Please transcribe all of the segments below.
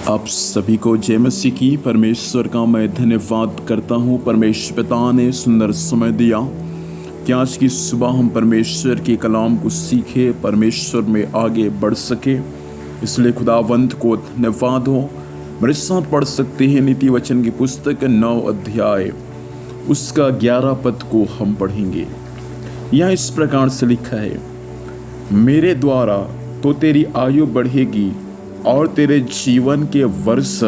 आप सभी को जय मसीह की। परमेश्वर का मैं धन्यवाद करता हूँ। परमेश्वर पिता ने सुंदर समय दिया कि आज की सुबह हम परमेश्वर के कलाम को सीखे, परमेश्वर में आगे बढ़ सके। इसलिए खुदावंत को धन्यवाद हो। मेरे साथ पढ़ सकते हैं नीति वचन की पुस्तक 9 अध्याय उसका 11 पद को हम पढ़ेंगे। यहाँ इस प्रकार से लिखा है, मेरे द्वारा तो तेरी आयु बढ़ेगी और तेरे जीवन के वर्ष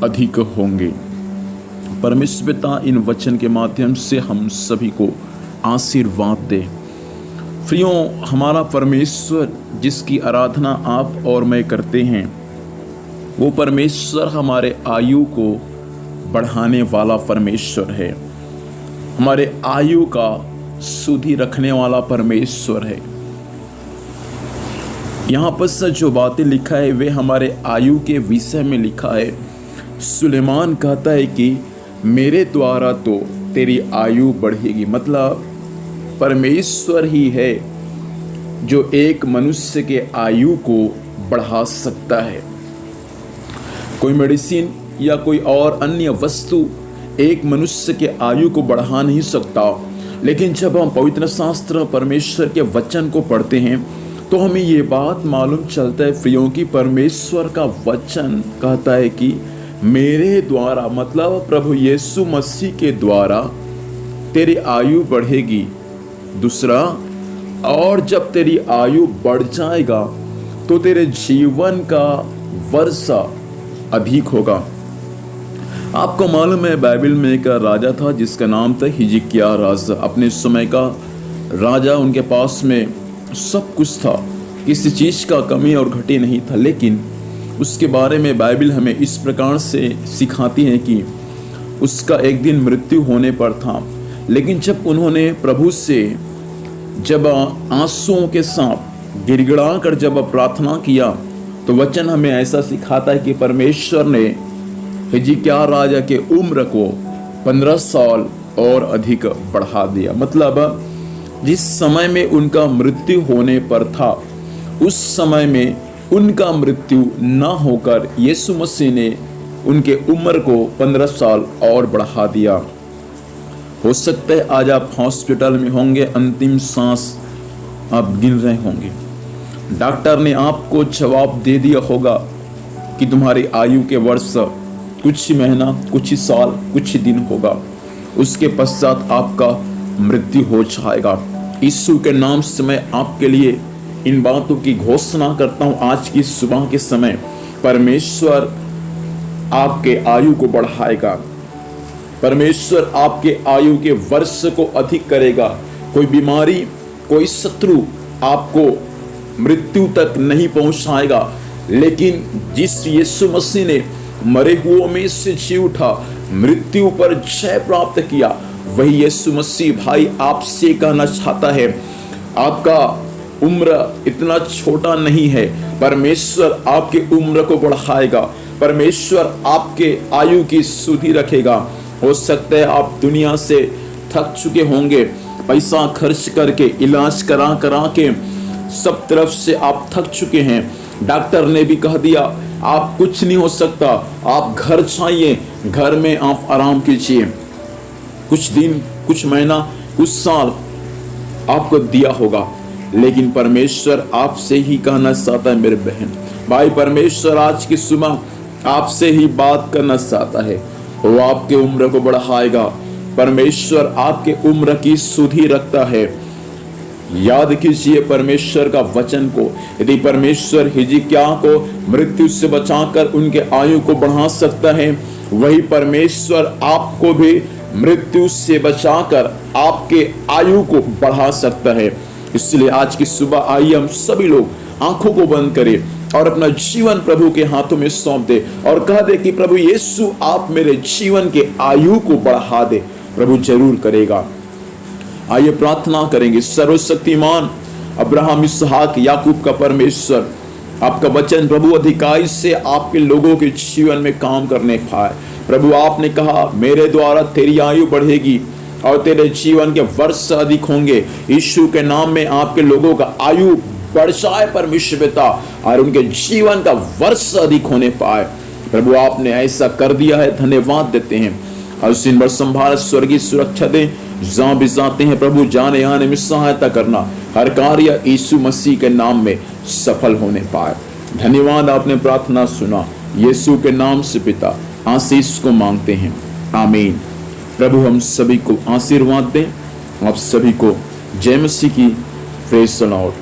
अधिक होंगे। परमेश्वर पिता इन वचन के माध्यम से हम सभी को आशीर्वाद दे। प्रियों, हमारा परमेश्वर जिसकी आराधना आप और मैं करते हैं, वो परमेश्वर हमारे आयु को बढ़ाने वाला परमेश्वर है, हमारे आयु का सुधि रखने वाला परमेश्वर है। यहाँ पर से जो बातें लिखा है वे हमारे आयु के विषय में लिखा है। सुलेमान कहता है कि मेरे द्वारा तो तेरी आयु बढ़ेगी। मतलब परमेश्वर ही है जो एक मनुष्य के आयु को बढ़ा सकता है। कोई मेडिसिन या कोई और अन्य वस्तु एक मनुष्य के आयु को बढ़ा नहीं सकता। लेकिन जब हम पवित्र शास्त्र परमेश्वर के वचन को पढ़ते हैं तो हमें ये बात मालूम चलता है प्रियों की परमेश्वर का वचन कहता है कि मेरे द्वारा, मतलब प्रभु यीशु मसीह के द्वारा तेरी आयु बढ़ेगी। दूसरा, और जब तेरी आयु बढ़ जाएगा तो तेरे जीवन का वर्ष अधिक होगा। आपको मालूम है बाइबल में एक राजा था जिसका नाम था हिजकिय्याह राजा। अपने समय का राजा, उनके पास में सब कुछ था, किसी चीज़ का कमी और घटी नहीं था। लेकिन उसके बारे में बाइबल हमें इस प्रकार से सिखाती है कि उसका एक दिन मृत्यु होने पर था। लेकिन जब उन्होंने प्रभु से जब आंसुओं के साथ गिड़गिड़ा कर जब प्रार्थना किया तो वचन हमें ऐसा सिखाता है कि परमेश्वर ने हिजकिय्याह राजा के उम्र को 15 साल और अधिक बढ़ा दिया। मतलब जिस समय में उनका मृत्यु होने पर था, उस समय में उनका मृत्यु न होकर यीशु मसीह ने उनके उम्र को 15 साल और बढ़ा दिया। हो सकता है आज आप हॉस्पिटल में होंगे, अंतिम सांस आप गिन रहे होंगे। डॉक्टर ने आपको जवाब दे दिया होगा कि तुम्हारी आयु के वर्ष कुछ ही महीना, कुछ ही साल, कुछ ही दिन होगा, उसके पश्चात आपका मृत्यु हो जाएगा। यीशु के नाम से मैं आपके लिए इन बातों की घोषणा करता हूं। आज की सुबह के समय परमेश्वर आपके आयु को बढ़ाएगा, परमेश्वर आपके आयु के वर्ष को अधिक करेगा। कोई बीमारी, कोई शत्रु आपको मृत्यु तक नहीं पहुंचाएगा। लेकिन जिस यीशु मसीह ने मरे हुओं में से जी उठा, मृत्यु पर जय प्राप्त किया, वही यीशु मसीह भाई आपसे कहना चाहता है, आपका उम्र इतना छोटा नहीं है। परमेश्वर आपके उम्र को बढ़ाएगा, परमेश्वर आपके आयु की सुधि रखेगा। हो सकता है आप दुनिया से थक चुके होंगे, पैसा खर्च करके, इलाज करा के सब तरफ से आप थक चुके हैं। डॉक्टर ने भी कह दिया आप कुछ नहीं हो सकता, आप घर जाइए, घर में आप आराम कीजिए। कुछ दिन, कुछ महीना, कुछ साल आपको दिया होगा। लेकिन परमेश्वर आपसे ही कहना चाहता है मेरे बहन भाई, परमेश्वर आज की सुबह आपसे ही बात करना चाहता है। वो आपके उम्र को बढ़ाएगा, परमेश्वर आपके उम्र की सुधि रखता है। याद कीजिए परमेश्वर का वचन को। यदि परमेश्वर हिजकिय्याह को मृत्यु से बचाकर उनके आयु को बढ़ा सकता है, वही परमेश्वर आपको भी मृत्यु से बचाकर आपके आयु को बढ़ा सकता है। इसलिए आज की सुबह आइए हम सभी लोग आंखों को बंद करें और अपना जीवन प्रभु के हाथों में सौंप दे और कह दे कि प्रभु यीशु आप मेरे जीवन के आयु को बढ़ा दे। प्रभु जरूर करेगा। आइए प्रार्थना करेंगे। सर्वशक्तिमान अब्राहम, इसहाक, याकूब का परमेश्वर, आपका वचन प्रभु अधिकाई से आपके लोगों के जीवन में काम करने पाए। प्रभु आपने कहा मेरे द्वारा तेरी आयु बढ़ेगी और तेरे जीवन के वर्ष अधिक होंगे। यीशु के नाम में आपके लोगों का आयु बढ़ जाए परमेश्वर पिता, और उनके जीवन का वर्ष अधिक होने पाए। प्रभु आपने ऐसा कर दिया है, धन्यवाद देते हैं। और दिन भर संभाल, स्वर्गीय सुरक्षा दे, जहां भी जाते हैं प्रभु जाने आने में सहायता करना, हर कार्य यीशु मसीह के नाम में सफल होने पाए। धन्यवाद, आपने प्रार्थना सुना, यीशु के नाम से पिता आशीष को मांगते हैं, आमीन। प्रभु हम सभी को आशीर्वाद दें। आप सभी को जय मसीह की। Praise the Lord.